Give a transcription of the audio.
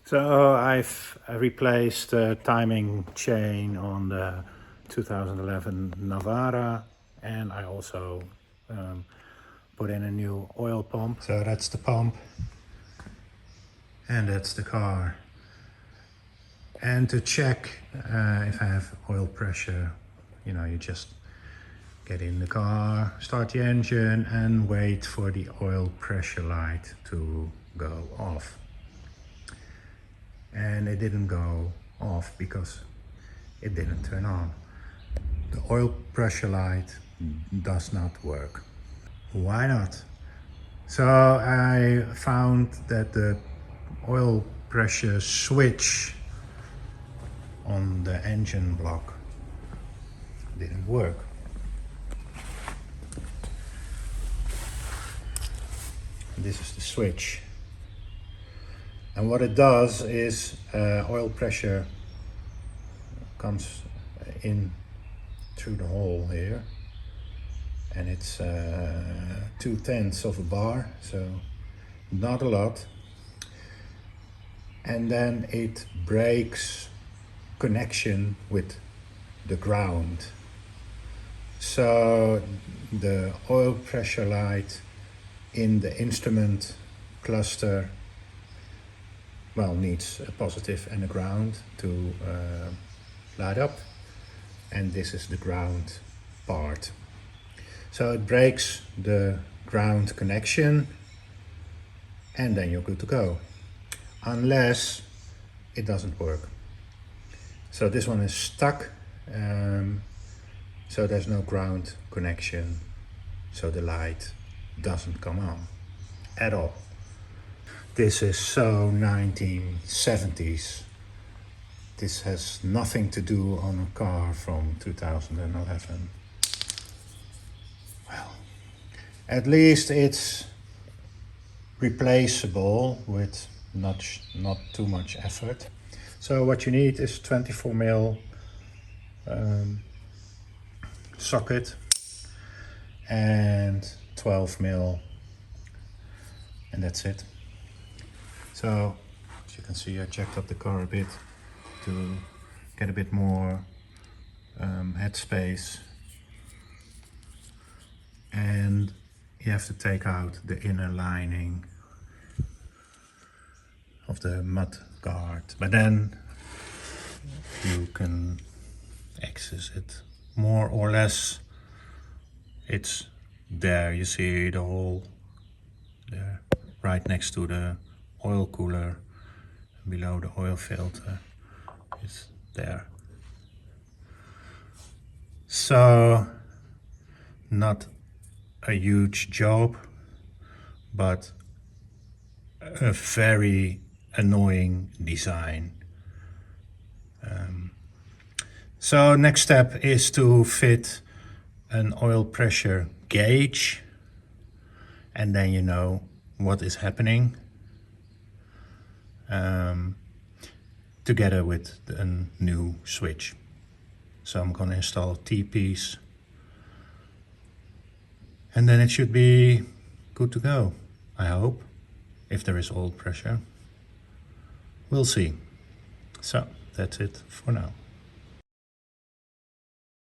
So I've replaced the timing chain on the 2011 Navara, and I also put in a new oil pump. So that's the pump and that's the car. And to check if I have oil pressure, you just get in the car, start the engine and wait for the oil pressure light to go off. And it didn't go off because it didn't turn on. The oil pressure light does not work. Why not? So I found that the oil pressure switch on the engine block didn't work. This is the switch. And what it does is oil pressure comes in through the hole here, and it's 2/10 of a bar, so not a lot. And then it breaks connection with the ground. So the oil pressure light in the instrument cluster needs a positive and a ground to light up, and this is the ground part. So it breaks the ground connection and then you're good to go, unless it doesn't work. So this one is stuck, so there's no ground connection, so the light doesn't come on at all. This is so 1970s. This has nothing to do on a car from 2011. Well, at least it's replaceable with not too much effort. So what you need is 24mm socket and 12mm, and that's it. So as you can see, I jacked up the car a bit to get a bit more headspace, and you have to take out the inner lining of the mud guard, but then you can access it more or less. It's there, you see the hole there right next to the oil cooler, below the oil filter. It's there. So not a huge job, but a very annoying design. So next step is to fit an oil pressure gauge, and then you know what is happening, together with a new switch. So I'm gonna install T-piece, and then it should be good to go, I hope, if there is oil pressure. We'll see. So that's it for now.